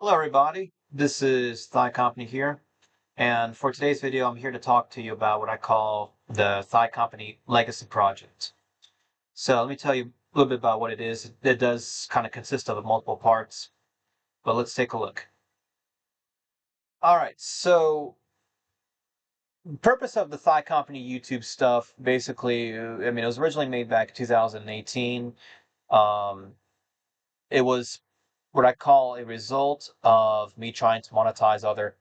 Hello everybody, this is Thycompany here, and for today's video I'm here to talk to you about what I call the Thycompany Legacy Project. So let me tell you a little bit about what it is. It does kind of consist of multiple parts, but let's take a look. Alright, so the purpose of the Thycompany YouTube stuff, basically, it was originally made back in 2018. Um, it was what I call a result of me trying to monetize other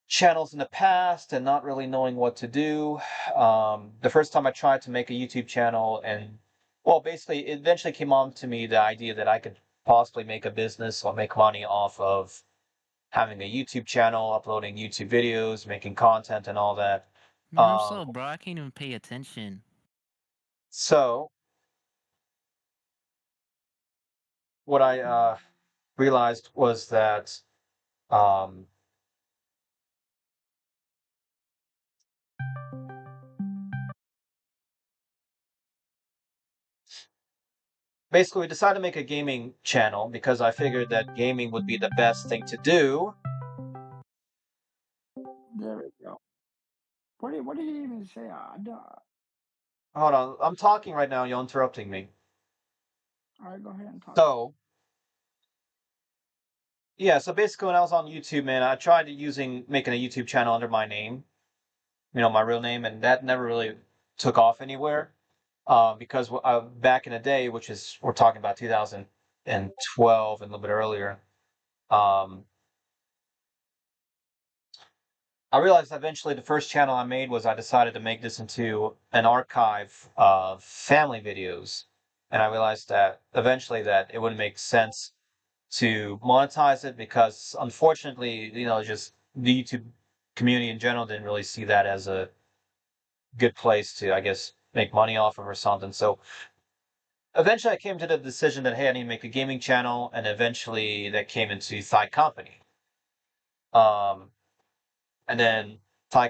channels in the past and not really knowing what to do. The first time I tried to make a YouTube channel, and well, basically, it eventually came on to me the idea that I could possibly make a business or make money off of having a YouTube channel, uploading YouTube videos, making content, and all that. Man, I'm Um, so bro. I can't even pay attention. so what I realized was that um, basically we decided to make a gaming channel because I figured that gaming would be the best thing to do. There we go. What did he even say? Hold on, I'm talking right now. You're interrupting me. All right, go ahead and talk. So yeah, so basically when I was on YouTube, man, I tried making a YouTube channel under my name, my real name, and that never really took off anywhere. Because back in the day, which is we're talking about 2012 and a little bit earlier, um, I realized eventually the first channel I made was I decided to make this into an archive of family videos, and I realized that eventually that it wouldn't make sense to monetize it because unfortunately, just the YouTube community in general didn't really see that as a good place to, I guess, make money off of or something. So eventually I came to the decision that, hey, I need to make a gaming channel, and eventually that came into Thycompany. Um, and then the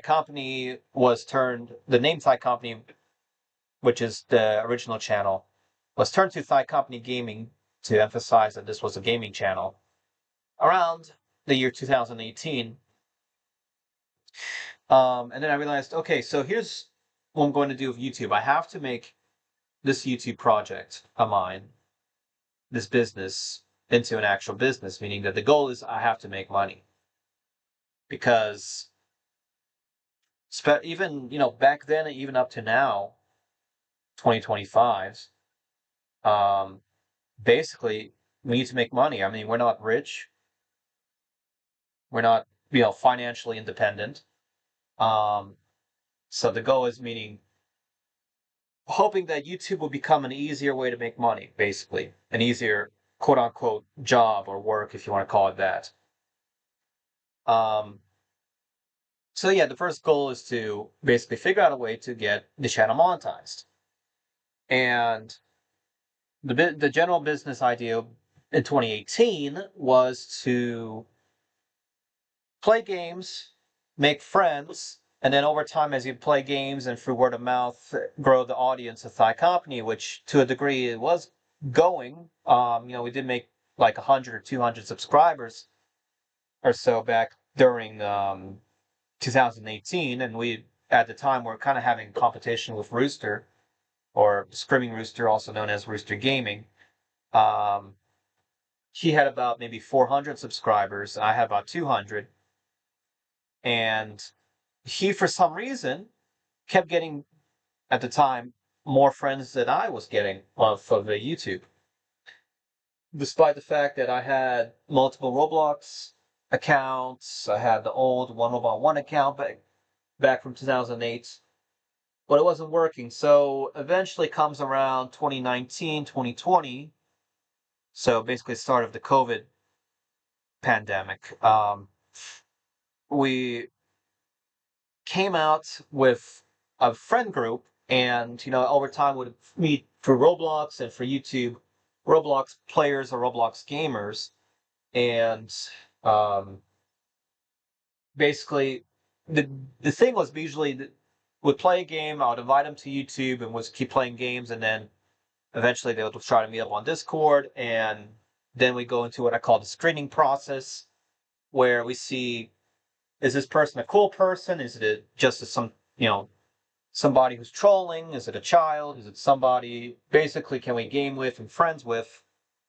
name Thycompany, which is the original channel, was turned to Thycompany Gaming to emphasize that this was a gaming channel around the year 2018. And then I realized, okay, so here's what I'm going to do with YouTube. I have to make this YouTube project of mine, this business, into an actual business, meaning that the goal is I have to make money. Because even, back then, and even up to now, 2025, um, basically, we need to make money. I mean, we're not rich. We're not, financially independent. Um, so the goal is meaning hoping that YouTube will become an easier way to make money, basically. An easier quote unquote job or work, if you want to call it that. Um, so yeah, the first goal is to basically figure out a way to get the channel monetized. And the general business idea in 2018 was to play games, make friends, and then over time, as you play games and through word of mouth, grow the audience of Thycompany, which to a degree it was going. We did make like 100 or 200 subscribers or so back during 2018, and we at the time were kind of having competition with Rooster or Screaming Rooster, also known as Rooster Gaming. Um, he had about maybe 400 subscribers. I had about 200, and he, for some reason, kept getting, at the time, more friends than I was getting off of YouTube. Despite the fact that I had multiple Roblox accounts, I had the old One Robot One account back from 2008, but it wasn't working. So eventually comes around 2019, 2020. So basically, the start of the COVID pandemic. We came out with a friend group, and over time would meet for Roblox and for YouTube, Roblox players or Roblox gamers, and um, basically the thing was we usually would play a game. I would invite them to YouTube and was keep playing games, and then eventually they would try to meet up on Discord, and Then we go into what I call the screening process, where we see, is this person a cool person? Is it just some, somebody who's trolling? Is it a child? Is it somebody basically can we game with and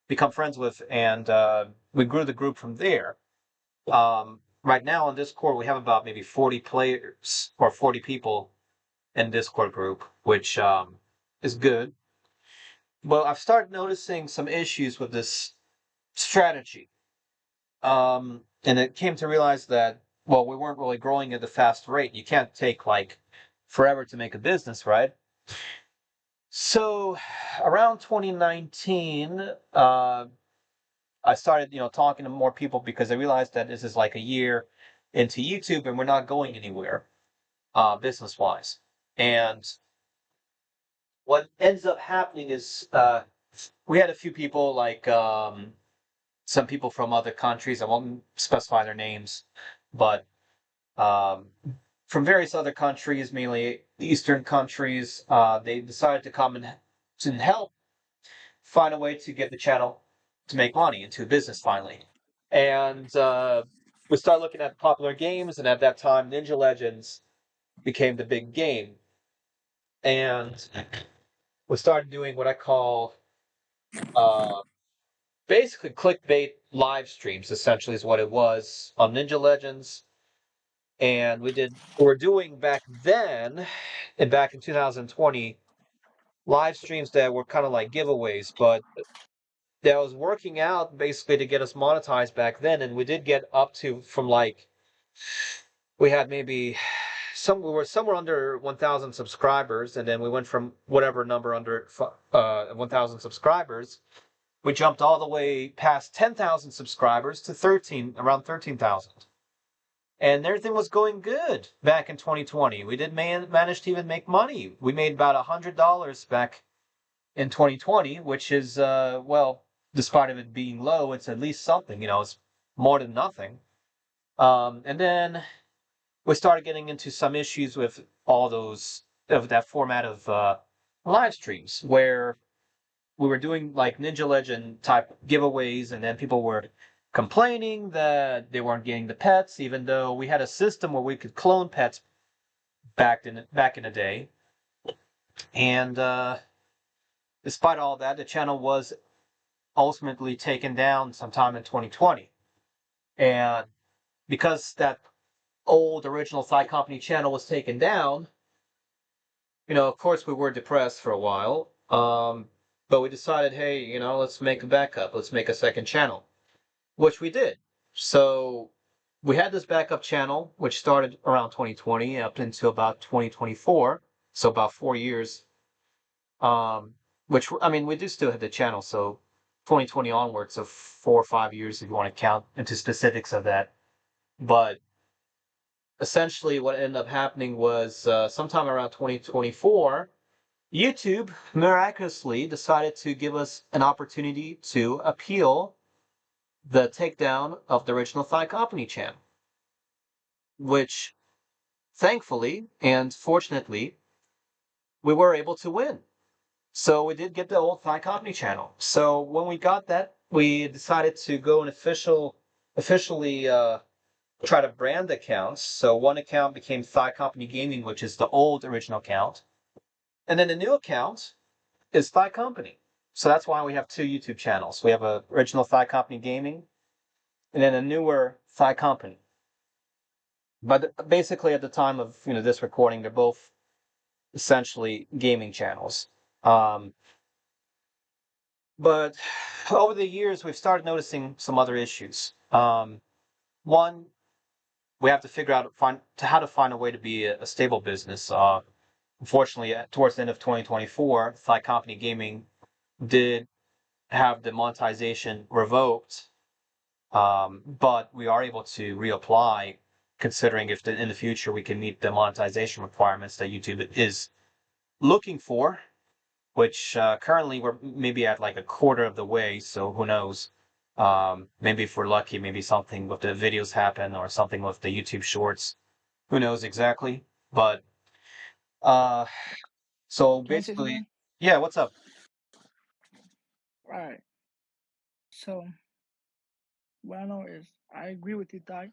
become friends with? And we grew the group from there. Right now on Discord, we have about maybe 40 players or 40 people in Discord group, which is good. But I've started noticing some issues with this strategy. And it came to realize that, well, we weren't really growing at a fast rate. You can't take like forever to make a business, right? So around 2019, I started, talking to more people because I realized that this is like a year into YouTube and we're not going anywhere, business wise. And what ends up happening is, we had a few people like, some people from other countries. I won't specify their names, but um, from various other countries, mainly Eastern countries, they decided to come and help find a way to get the channel to make money into a business finally. And we started looking at popular games, and at that time, Ninja Legends became the big game. And we started doing what I call uh, basically clickbait live streams, essentially, is what it was on Ninja Legends. And we were doing back then, and back in 2020, live streams that were kind of like giveaways, but that was working out basically to get us monetized back then. And we did get up to from like, we had maybe we were somewhere under 1,000 subscribers, and then we went from whatever number under 1,000 subscribers. We jumped all the way past 10,000 subscribers to around 13,000. And everything was going good back in 2020. We did manage to even make money. We made about $100 back in 2020, which is, well, despite of it being low, it's at least something. It's more than nothing. And then we started getting into some issues with all those of that format of live streams where we were doing like Ninja Legend type giveaways, and then people were complaining that they weren't getting the pets, even though we had a system where we could clone pets back in the day. And despite all that, the channel was ultimately taken down sometime in 2020. And because that old original Thycompany channel was taken down, of course we were depressed for a while. But we decided, hey, let's make a backup. Let's make a second channel, which we did. So we had this backup channel, which started around 2020 up until about 2024. So about 4 years. Which, I mean, we do still have the channel. So 2020 onwards, so 4 or 5 years if you want to count into specifics of that. But essentially what ended up happening was sometime around 2024, YouTube miraculously decided to give us an opportunity to appeal the takedown of the original Thycompany channel, which thankfully and fortunately we were able to win. So we did get the old Thycompany channel. So when we got that, we decided to go and officially try to brand accounts. So one account became Thycompany Gaming, which is the old original account. And then the new account is Thycompany. So that's why we have two YouTube channels. We have a original Thycompany Gaming, and then a newer Thycompany. But basically, at the time of this recording, they're both essentially gaming channels. But over the years, we've started noticing some other issues. One, we have to figure out how to find a way to be a stable business. Unfortunately, towards the end of 2024, Thycompany Gaming did have the monetization revoked, but we are able to reapply, considering if in the future we can meet the monetization requirements that YouTube is looking for, which currently we're maybe at like a quarter of the way, so who knows? Maybe if we're lucky, maybe something with the videos happen or something with the YouTube shorts. Who knows exactly? But uh, so Can I say basically, something? yeah, what's up? Right. So what I know is I agree with you, Ty,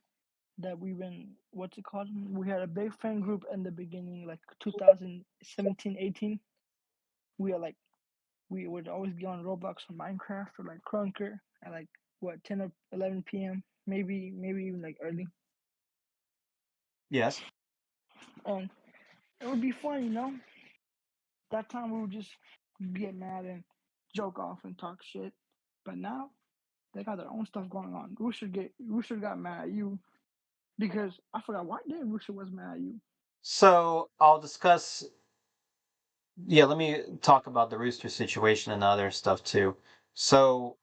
that we've been what's it called? We had a big friend group in the beginning, like 2017, 18. We are like we would always be on Roblox or Minecraft or like Crunker at like what 10 or 11 p.m. Maybe even like early, Yes. and it would be fun, you know. That time we would just get mad and joke off and talk shit, but now they got their own stuff going on. Rooster got mad at you because I forgot why did Rooster was mad at you. So I'll discuss. Yeah, let me talk about the rooster situation and other stuff too. So,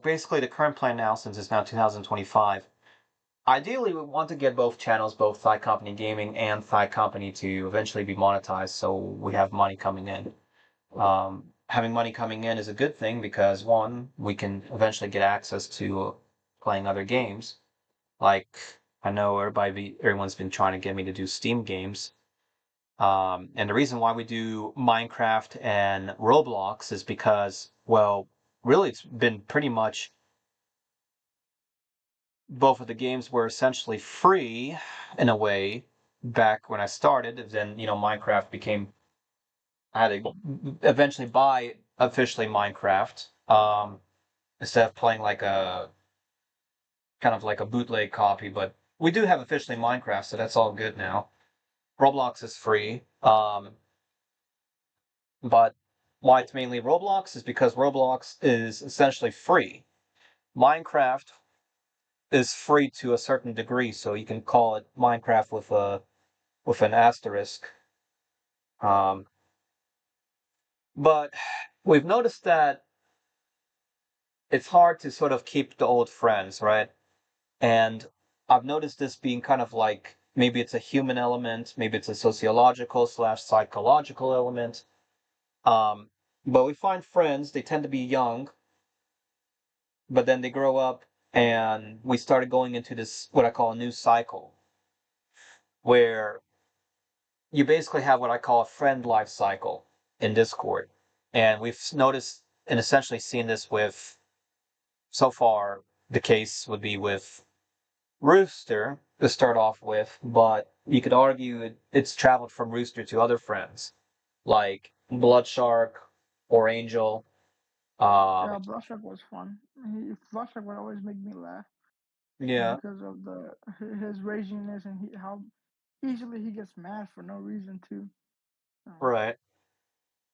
basically the current plan now, since it's now 2025, ideally we want to get both channels, both Thycompany Gaming and Thycompany, to eventually be monetized so we have money coming in. Having money coming in is a good thing because one, we can eventually get access to playing other games. Like I know everyone's been trying to get me to do Steam games. And the reason why we do Minecraft and Roblox is because, well, really it's been pretty much both of the games were essentially free in a way back when I started. Then, Minecraft became, I had to eventually buy officially Minecraft, instead of playing like a kind of like a bootleg copy. But we do have officially Minecraft, so that's all good now. Roblox is free. But why it's mainly Roblox is because Roblox is essentially free. Minecraft is free to a certain degree, so you can call it Minecraft with an asterisk. Um, but we've noticed that it's hard to sort of keep the old friends, right? And I've noticed this being kind of like maybe it's a human element, maybe it's a sociological slash psychological element. Um, but we find friends, they tend to be young, but then they grow up and we started going into this what I call a new cycle where you basically have what I call a friend life cycle in Discord. And we've noticed and essentially seen this with so far the case would be with Rooster to start off with, but you could argue it's traveled from Rooster to other friends like Bloodshark or Angel. Um, Yeah, Blushak was fun. Blushak would always make me laugh yeah, because of his raginess and how easily he gets mad for no reason too. Um, right.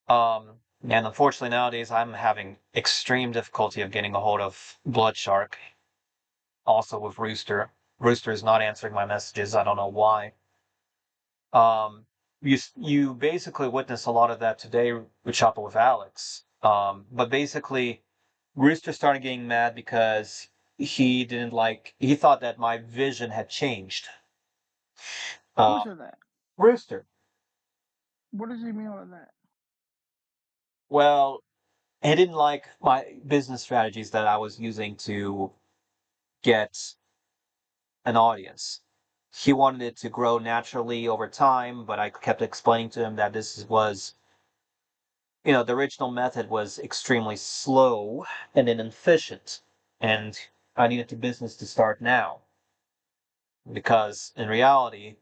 And unfortunately nowadays I'm having extreme difficulty of getting a hold of Bloodshark. Also with Rooster. Rooster is not answering my messages. I don't know why. You basically witness a lot of that today with Chopper with Alex. But basically, Rooster started getting mad because he thought that my vision had changed. who Uh, said that? Rooster. What does he mean by that? Well, he didn't like my business strategies that I was using to get an audience. He wanted it to grow naturally over time, but I kept explaining to him that the original method was extremely slow and inefficient, and I needed the business to start now because in reality,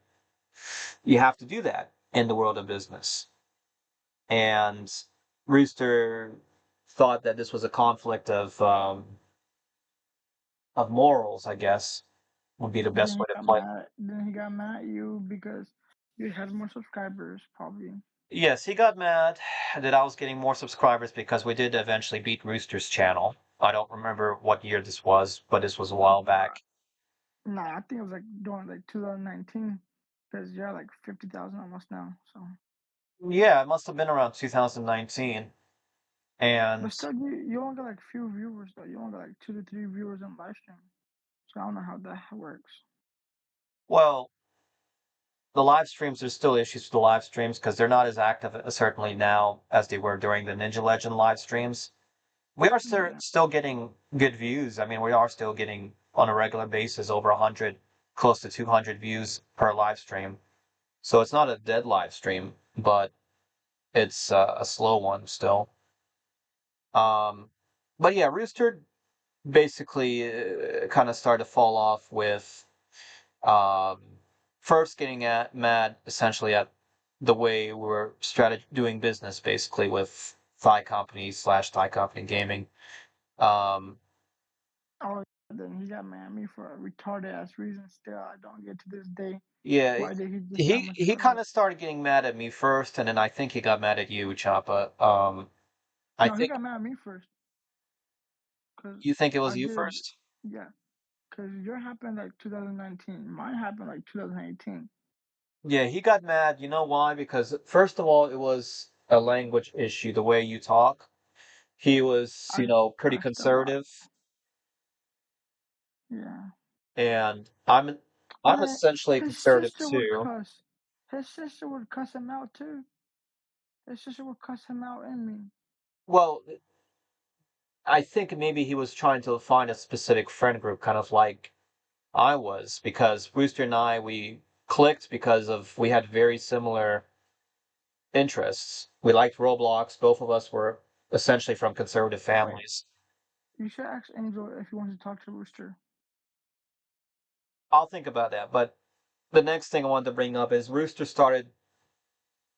you have to do that in the world of business. And Rooster thought that this was a conflict of morals, I guess would be the best way to play. Then he got mad at you because you had more subscribers, probably. Yes, he got mad that I was getting more subscribers because we did eventually beat Rooster's channel. I don't remember what year this was, but this was a while Uh, back. nah, I think it was like during like 2019 because you're like 50,000 almost now. So, Yeah, it must have been around 2019. but And, still, you only got like few viewers though. You only got like 2 to 3 viewers on live stream. So I don't know how that works. well, the live streams, there's still issues with the live streams because they're not as active, certainly now, as they were during the Ninja Legend live streams. We are Yeah. still getting good views. I mean, we are still getting on a regular basis over 100, close to 200 views per live stream. So it's not a dead live stream, but it's a slow one still. Um, But yeah, Rooster basically kind of started to fall off with um, first getting mad essentially at the way we're doing business basically with Thycompany Gaming. Um, Oh, then he got mad at me for a retarded ass reason. Still, I don't get to this day. yeah, Why did he get that he much he mad? kind of started getting mad at me first, and then I think he got mad at you, Choppa. I No, he think got mad at me first, cause you think it was I you did. first. Yeah, cause your happened like 2019. Mine happened like 2018. Yeah, he got mad. You know why? Because first of all, it was a language issue, the way you talk. He was, I pretty cussed a lot. conservative, Yeah. and I'm Man, essentially his conservative sister would too. cuss. His sister would cuss him out too. His sister would cuss him out and me. Well, I think maybe he was trying to find a specific friend group, kind of like I was, because Rooster and I, we clicked because we had very similar interests. We liked Roblox. Both of us were essentially from conservative Wait, families. you should ask Angel if he wants to talk to Rooster. I'll think about that. But the next thing I wanted to bring up is Rooster started,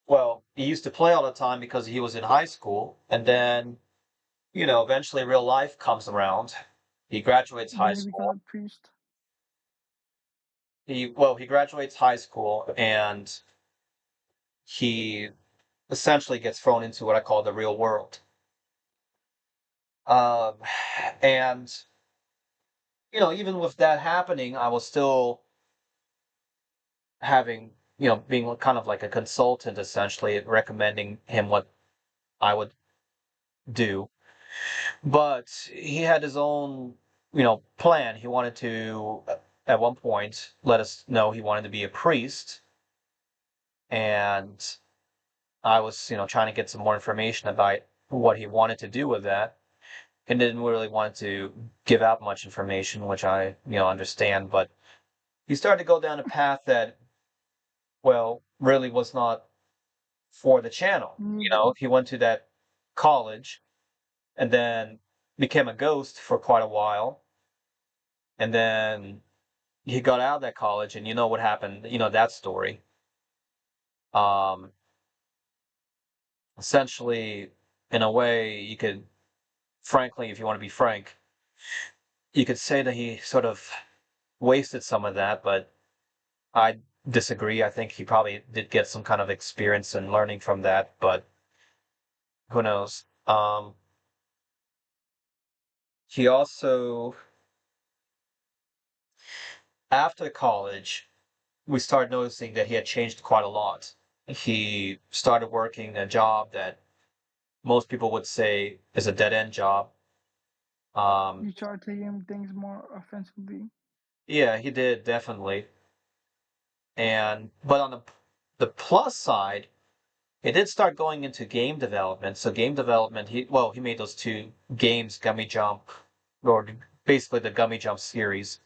well, he used to play all the time because he was in high school. And then, eventually real life comes around. He graduates high Then he becomes school. a priest. He graduates high school and he essentially gets thrown into what I call the real world. Um, and, even with that happening, I was still having, being kind of like a consultant essentially, recommending him what I would do. But he had his own, plan. He wanted to, at one point, let us know he wanted to be a priest. And I was, trying to get some more information about what he wanted to do with that. And didn't really want to give out much information, which I, understand. But he started to go down a path that, well, really was not for the channel. Neither. He went to that college and then became a ghost for quite a while. And then he got out of that college, and you know what happened. You know that story. Um, Essentially, in a way, you could, frankly, if you want to be frank, you could say that he sort of wasted some of that, but I disagree. I think he probably did get some kind of experience and learning from that, but who knows? He also, after college, we started noticing that he had changed quite a lot. He started working a job that most people would say is a dead end job. Um, You start taking things more offensively. yeah, he did definitely. But on the plus side, he did start going into game development. So game development, he made those two games, Gummy Jump, or basically the Gummy Jump series.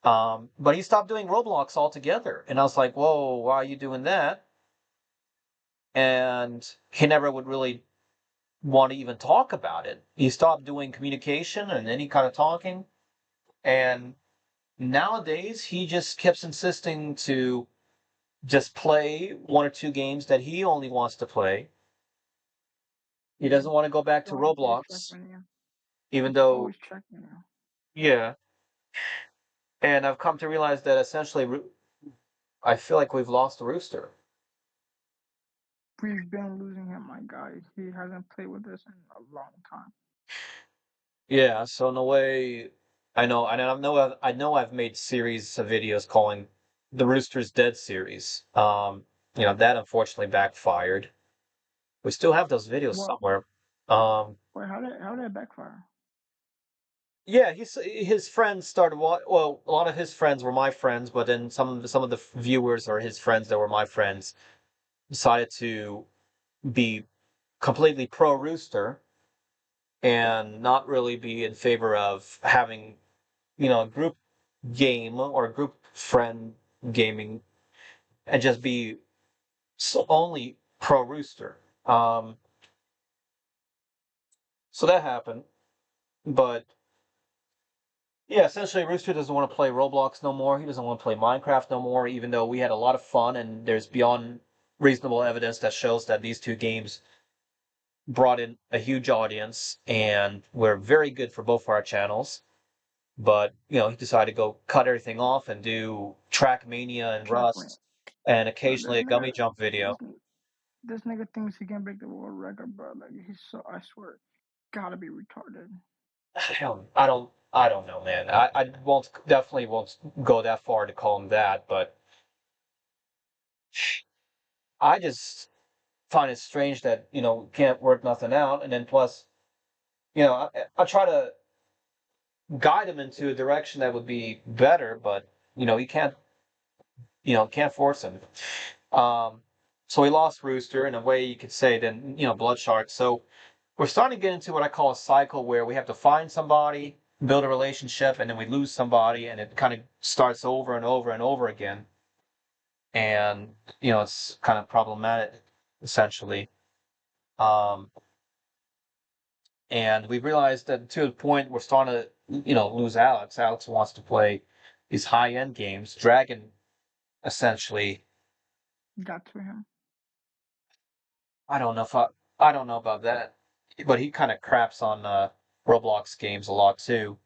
But he stopped doing Roblox altogether, and I was like, whoa, why are you doing that? And he never would really want to even talk about it. He stopped doing communication and any kind of talking. And nowadays, he just keeps insisting to just play one or two games that he only wants to play. He Yeah. doesn't want to go back to Always Roblox, checking you. even He's though, always checking you. yeah. And I've come to realize that essentially, I feel like we've lost the rooster. We've been losing him, my guy. He hasn't played with us in a long time. Yeah, so in a way, I know I've made series of videos calling the Rooster's Dead series. That unfortunately backfired. We still have those videos What? somewhere. Um, Wait, how did it backfire? yeah, his friends started well, a lot of his friends were my friends, but then some of the viewers or his friends that were my friends decided to be completely pro Rooster and not really be in favor of having, a group game or a group friend gaming and just be only pro Rooster. So that happened. But yeah, essentially, Rooster doesn't want to play Roblox no more. He doesn't want to play Minecraft no more, even though we had a lot of fun, and there's beyond reasonable evidence that shows that these two games brought in a huge audience and were very good for both our channels. But, he decided to go cut everything off and do Trackmania and Track me. Rust and Bro, occasionally a gummy jump video. this nigga thinks he can break the world record, bro. Like he's so, I swear, gotta be retarded. I don't know, man. I definitely won't go that far to call him that, but I just find it strange that, can't work nothing out. And then plus, I try to guide him into a direction that would be better, but, you can't force him. So he lost Rooster in a way you could say, then, Bloodshark. So we're starting to get into what I call a cycle where we have to find somebody, build a relationship, and then we lose somebody, and it kind of starts over and over and over again. And, it's kind of problematic, essentially. Um, and we realized that to the point we're starting to, lose Alex. Alex wants to play these high-end games. Dragon, essentially, Got to him. I don't know if I don't know about that, but he kind of craps on Roblox games a lot too.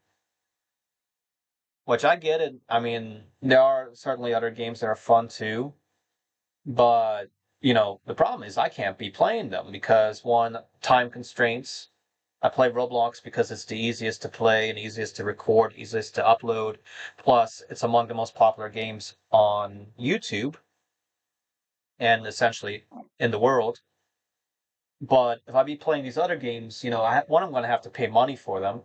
Which I get it. I mean, there are certainly other games that are fun too, but the problem is I can't be playing them because one, time constraints. I play Roblox because it's the easiest to play and easiest to record, easiest to upload. Plus, it's among the most popular games on YouTube and essentially in the world. But if I be playing these other games, one, I'm going to have to pay money for them.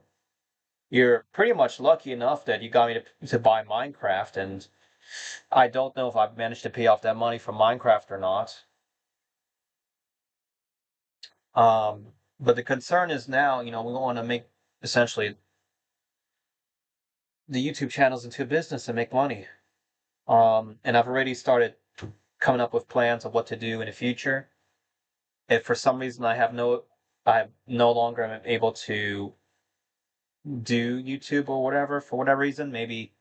You're pretty much lucky enough that you got me to buy Minecraft, and I don't know if I've managed to pay off that money for Minecraft or not. But the concern is now, we want to make essentially the YouTube channels into a business and make money. And I've already started coming up with plans of what to do in the future. If for some reason I no longer am able to do YouTube or whatever, for whatever reason, maybe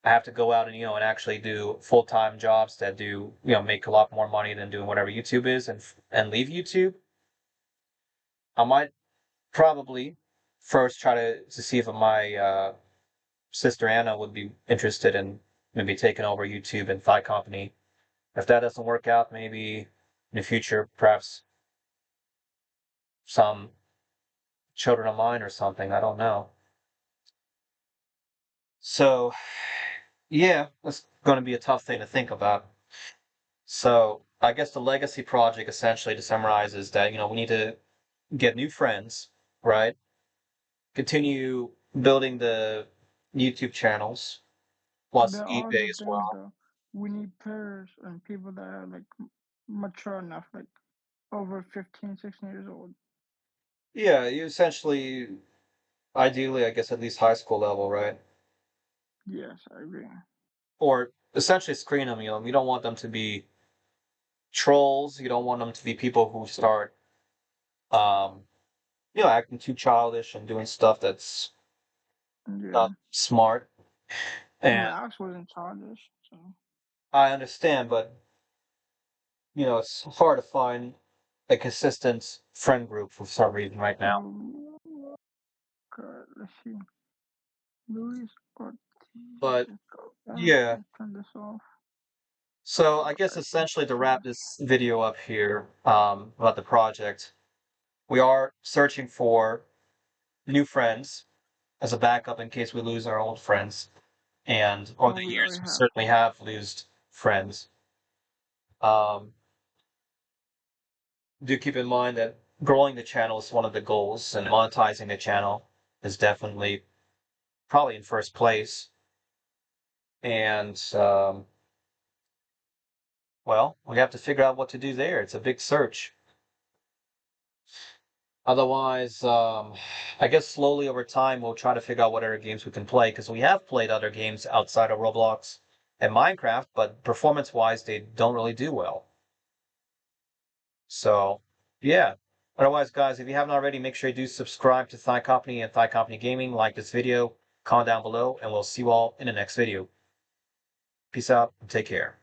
I have to go out and and actually do full-time jobs that do make a lot more money than doing whatever YouTube is, and leave YouTube. I might probably first try to see if my sister Anna would be interested in maybe taking over YouTube and Thycompany. If that doesn't work out, maybe in the future, perhaps some children of mine or something. I don't know. So, yeah, that's going to be a tough thing to think about. So, I guess the legacy project essentially to summarize is that, we need to get new friends, right? Continue building the YouTube channels, plus There are eBay the as things well. though. We need players and people that are like mature enough, like over 15, 16 years old. Yeah, you essentially, ideally, I guess at least high school level, right? Yes, I agree. Or essentially screen them, you don't want them to be trolls. You don't want them to be people who start, um, acting too childish and doing stuff that's not Yeah. smart. I mean, And Alex wasn't childish, so. I understand, but it's hard to find a consistent friend group for some reason right now. God, let's see. Luis Ortiz. But Let's go back. yeah, Let's turn this off. so I Go guess back. Let's essentially to see. wrap this video up here, about the project, we are searching for new friends as a backup in case we lose our old friends, and over Well, the we years already we have. certainly have lost friends. Um, do keep in mind that growing the channel is one of the goals, and monetizing the channel is definitely probably in first place. And well, we have to figure out what to do there. It's a big search. Otherwise, I guess slowly over time we'll try to figure out what other games we can play because we have played other games outside of Roblox and Minecraft, but performance-wise, they don't really do well. So, yeah. Otherwise, guys, if you haven't already, make sure you do subscribe to Thycompany and Thycompany Gaming. Like this video, comment down below, and we'll see you all in the next video. Peace out and take care.